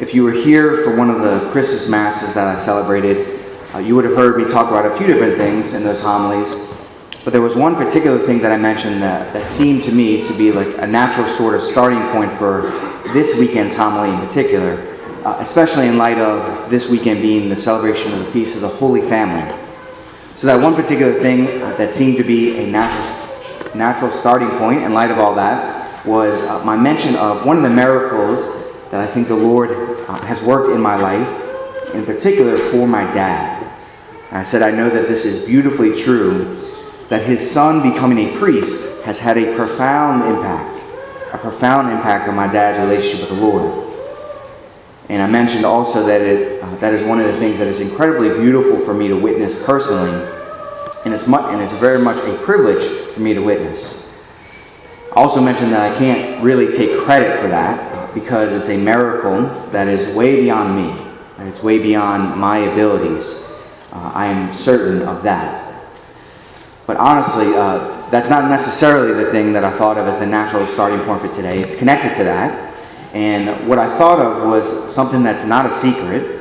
If you were here for one of the Christmas Masses that I celebrated, you would have heard me talk about a few different things in those homilies. But there was one particular thing that I mentioned that seemed to me to be like a natural sort of starting point for this weekend's homily in particular, especially in light of this weekend being the celebration of the Feast of the Holy Family. So that one particular thing that seemed to be a natural starting point in light of all that was my mention of one of the miracles that I think the Lord has worked in my life, in particular for my dad. And I said I know that this is beautifully true, that his son becoming a priest has had a profound impact on my dad's relationship with the Lord. And I mentioned also that that is one of the things that is incredibly beautiful for me to witness personally, and it's very much a privilege for me to witness. I also mentioned that I can't really take credit for that because it's a miracle that is way beyond me, and it's way beyond my abilities. I am certain of that. But honestly, that's not necessarily the thing that I thought of as the natural starting point for today. It's connected to that. And what I thought of was something that's not a secret,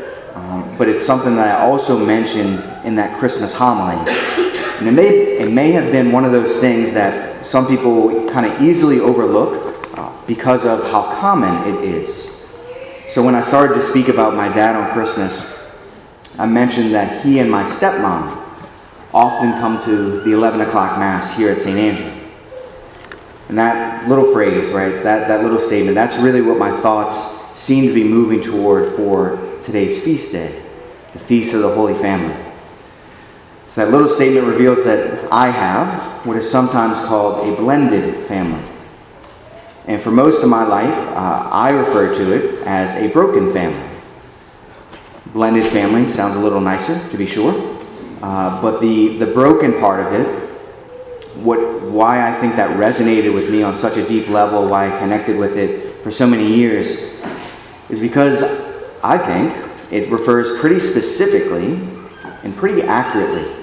but it's something that I also mentioned in that Christmas homily. And it may have been one of those things that some people kind of easily overlook because of how common it is. So when I started to speak about my dad on Christmas, I mentioned that he and my stepmom often come to the 11 o'clock Mass here at St. Andrew. And that little phrase, right, that little statement, that's really what my thoughts seem to be moving toward for today's feast day, the Feast of the Holy Family. So that little statement reveals that I have what is sometimes called a blended family. And for most of my life, I refer to it as a broken family. Blended family sounds a little nicer, to be sure. But the broken part of it, why I think that resonated with me on such a deep level, why I connected with it for so many years, is because I think it refers pretty specifically and pretty accurately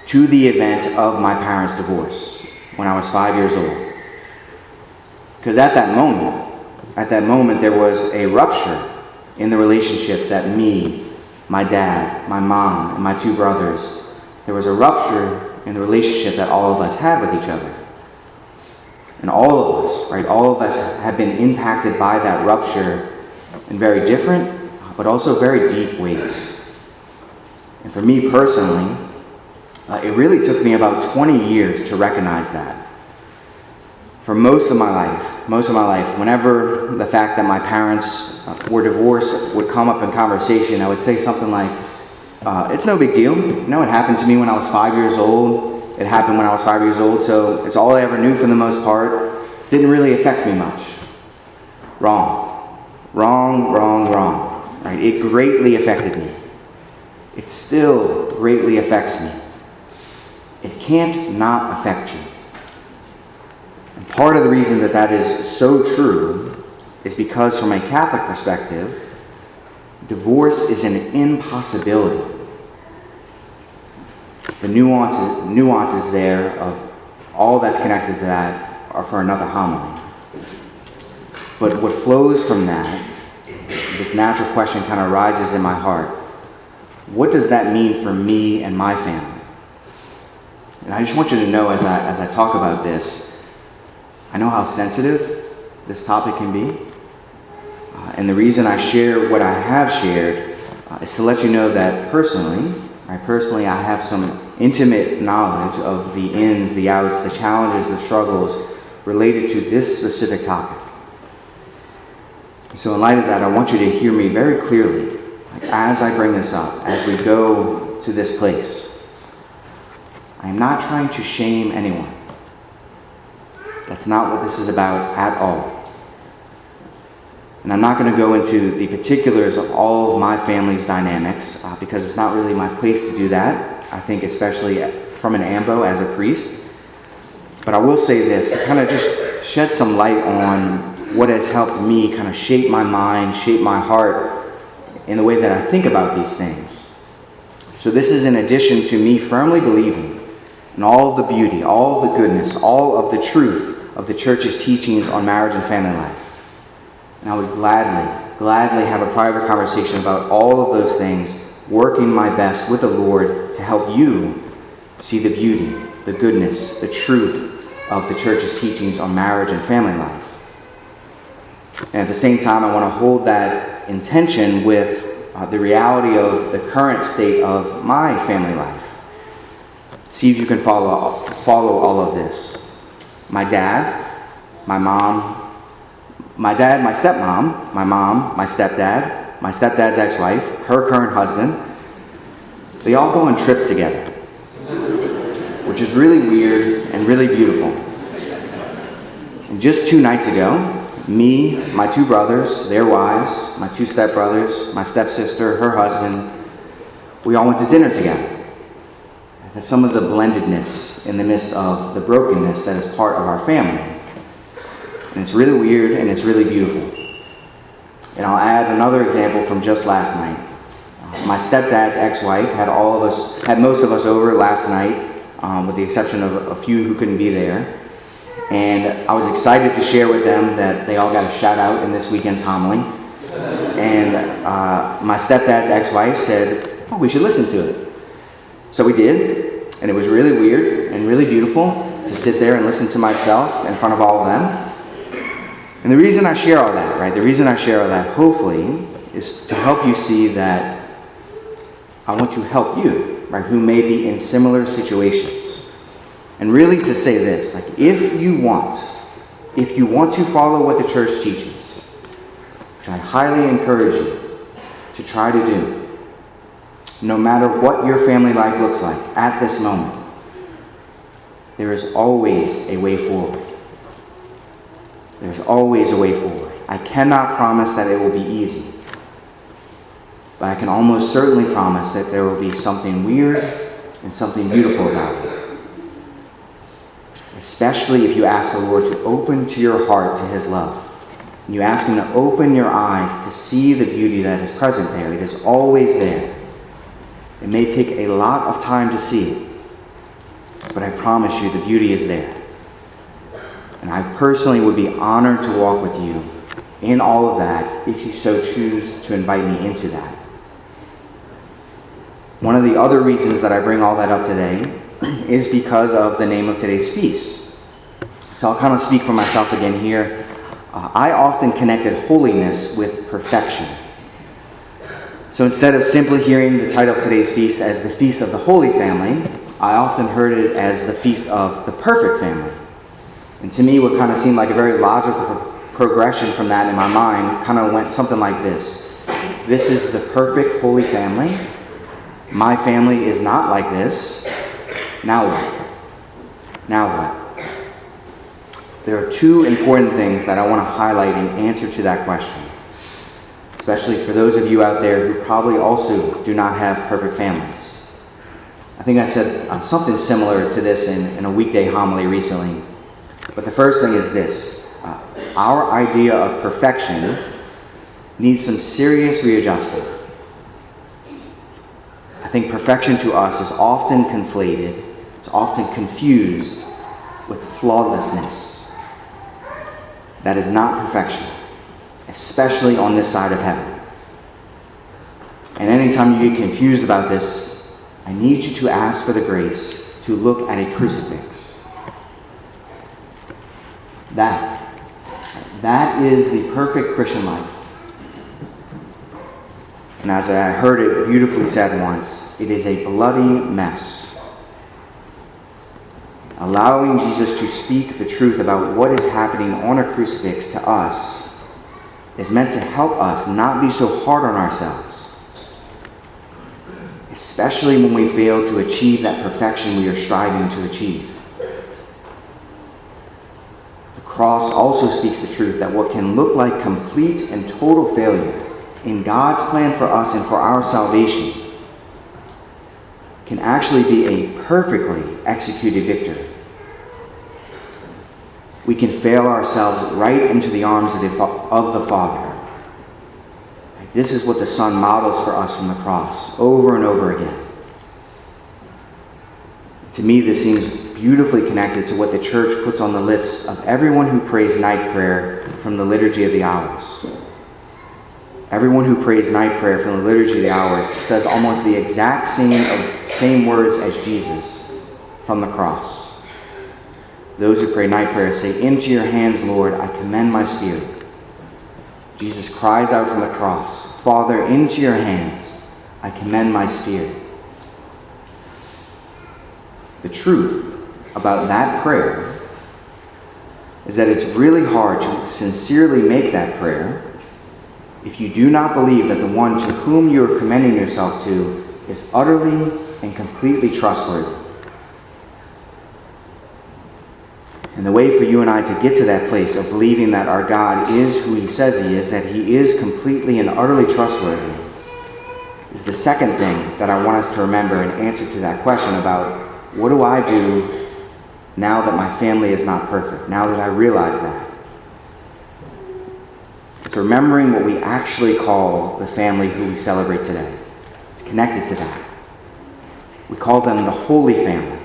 to the event of my parents' divorce when I was 5 years old. Because at that moment there was a rupture in the relationship that me, my dad, my mom, and my two brothers, there was a rupture in the relationship that all of us had with each other. And all of us, right, all of us have been impacted by that rupture in very different, but also very deep ways. And for me personally, it really took me about 20 years to recognize that. For most of my life, whenever the fact that my parents were divorced would come up in conversation, I would say something like, it's no big deal. You know, it happened to me when I was 5 years old. It happened when I was 5 years old, so it's all I ever knew for the most part. Didn't really affect me much. Wrong. Right? It greatly affected me. It still greatly affects me. It can't not affect you. And part of the reason that is so true is because from a Catholic perspective, divorce is an impossibility. The nuances there of all that's connected to that are for another homily. But what flows from that, this natural question kind of rises in my heart. What does that mean for me and my family? And I just want you to know as I talk about this, I know how sensitive this topic can be. And the reason I share what I have shared is to let you know that personally, I have some intimate knowledge of the ins, the outs, the challenges, the struggles related to this specific topic. So in light of that, I want you to hear me very clearly as I bring this up, as we go to this place. I am not trying to shame anyone. That's not what this is about at all. And I'm not going to go into the particulars of all of my family's dynamics because it's not really my place to do that. I think especially from an AMBO as a priest. But I will say this, to kind of just shed some light on what has helped me kind of shape my mind, shape my heart in the way that I think about these things. So this is in addition to me firmly believing in all of the beauty, all of the goodness, all of the truth of the Church's teachings on marriage and family life. And I would gladly have a private conversation about all of those things, working my best with the Lord to help you see the beauty, the goodness, the truth of the church's teachings on marriage and family life. And at the same time, I want to hold that in tension with the reality of the current state of my family life. See if you can follow all of this. My dad, my stepmom, my mom, my stepdad's ex-wife, her current husband, they all go on trips together, which is really weird and really beautiful. And just 2 nights ago, me, my 2 brothers, their wives, my 2 stepbrothers, my stepsister, her husband, we all went to dinner together. And some of the blendedness in the midst of the brokenness that is part of our family. And it's really weird and it's really beautiful. And I'll add another example from just last night. My stepdad's ex-wife had most of us over last night, with the exception of a few who couldn't be there. And I was excited to share with them that they all got a shout out in this weekend's homily. And my stepdad's ex-wife said, "Oh, we should listen to it." So we did, and it was really weird and really beautiful to sit there and listen to myself in front of all of them. And the reason I share all that, right? The reason I share all that, hopefully, is to help you see that I want to help you, right, who may be in similar situations. And really to say this, like, if you want to follow what the church teaches, which I highly encourage you to try to do, no matter what your family life looks like at this moment, there is always a way forward. There's always a way forward. I cannot promise that it will be easy, but I can almost certainly promise that there will be something weird and something beautiful about it. Especially if you ask the Lord to open to your heart to His love. And you ask Him to open your eyes to see the beauty that is present there. It is always there. It may take a lot of time to see it, but I promise you the beauty is there. And I personally would be honored to walk with you in all of that if you so choose to invite me into that. One of the other reasons that I bring all that up today is because of the name of today's feast. So I'll kind of speak for myself again here. I often connected holiness with perfection. So instead of simply hearing the title of today's feast as the Feast of the Holy Family, I often heard it as the Feast of the Perfect Family. And to me, what kind of seemed like a very logical progression from that in my mind kind of went something like this. This is the perfect holy family. My family is not like this. Now what? Now what? There are 2 important things that I want to highlight in answer to that question, especially for those of you out there who probably also do not have perfect families. I think I said something similar to this in a weekday homily recently. But the first thing is this. Our idea of perfection needs some serious readjusting. I think perfection to us is often conflated, it's often confused with flawlessness. That is not perfection, especially on this side of heaven. And anytime you get confused about this, I need you to ask for the grace to look at a crucifix. That is the perfect Christian life. And as I heard it beautifully said once, it is a bloody mess. Allowing Jesus to speak the truth about what is happening on a crucifix to us is meant to help us not be so hard on ourselves, especially when we fail to achieve that perfection we are striving to achieve. The cross also speaks the truth that what can look like complete and total failure in God's plan for us and for our salvation can actually be a perfectly executed victory. We can fail ourselves right into the arms of the Father. This is what the Son models for us from the cross over and over again. To me, this seems beautifully connected to what the church puts on the lips of everyone who prays night prayer from the Liturgy of the Hours. Everyone who prays night prayer from the Liturgy of the Hours says almost the exact same words as Jesus from the cross. Those who pray night prayer say, "Into your hands, Lord, I commend my spirit." Jesus cries out from the cross, "Father, into your hands I commend my spirit." The truth about that prayer is that it's really hard to sincerely make that prayer if you do not believe that the one to whom you are commending yourself to is utterly and completely trustworthy. And the way for you and I to get to that place of believing that our God is who he says he is, that he is completely and utterly trustworthy, is the second thing that I want us to remember in answer to that question about what do I do now that my family is not perfect, now that I realize that. It's remembering what we actually call the family who we celebrate today. It's connected to that. We call them the Holy Family.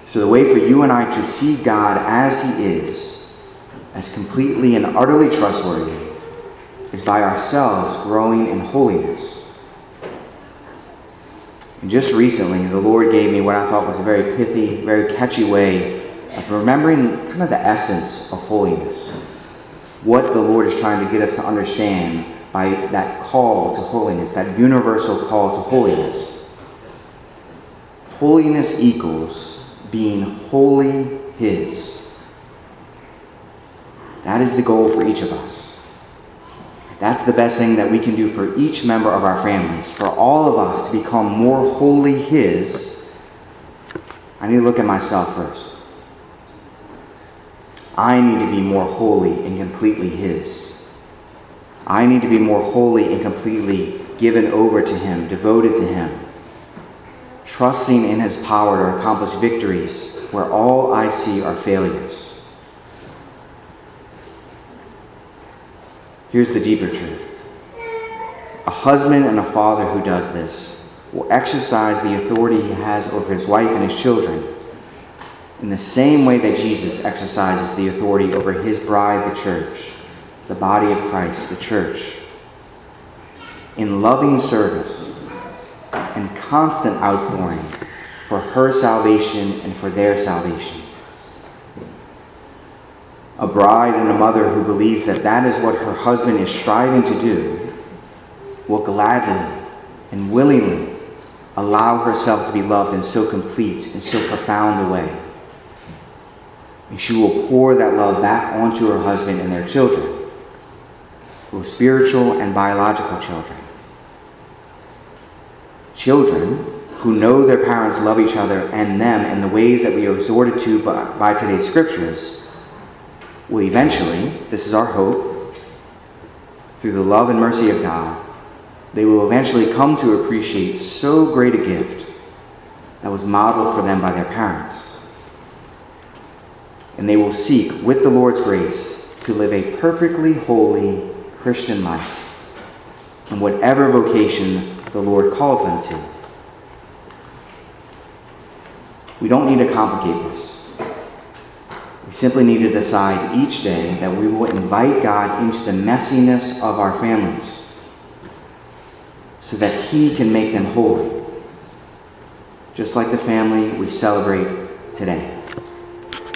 So the way for you and I to see God as he is, as completely and utterly trustworthy, is by ourselves growing in holiness. And just recently, the Lord gave me what I thought was a very pithy, very catchy way of remembering kind of the essence of holiness. What the Lord is trying to get us to understand by that call to holiness, that universal call to holiness. Holiness equals being wholly his. That is the goal for each of us. That's the best thing that we can do for each member of our families. For all of us to become more wholly his, I need to look at myself first. I need to be more holy and completely his. I need to be more holy and completely given over to him, devoted to him, trusting in his power to accomplish victories where all I see are failures. Here's the deeper truth. A husband and a father who does this will exercise the authority he has over his wife and his children in the same way that Jesus exercises the authority over his bride, the church, the body of Christ, the church, in loving service and constant outpouring for her salvation and for their salvation. A bride and a mother who believes that that is what her husband is striving to do will gladly and willingly allow herself to be loved in so complete and so profound a way. And she will pour that love back onto her husband and their children, both spiritual and biological children. Children who know their parents love each other and them in the ways that we are exhorted to by today's scriptures will eventually, this is our hope, through the love and mercy of God, they will eventually come to appreciate so great a gift that was modeled for them by their parents. And they will seek, with the Lord's grace, to live a perfectly holy Christian life in whatever vocation the Lord calls them to. We don't need to complicate this. We simply need to decide each day that we will invite God into the messiness of our families so that he can make them holy, just like the family we celebrate today.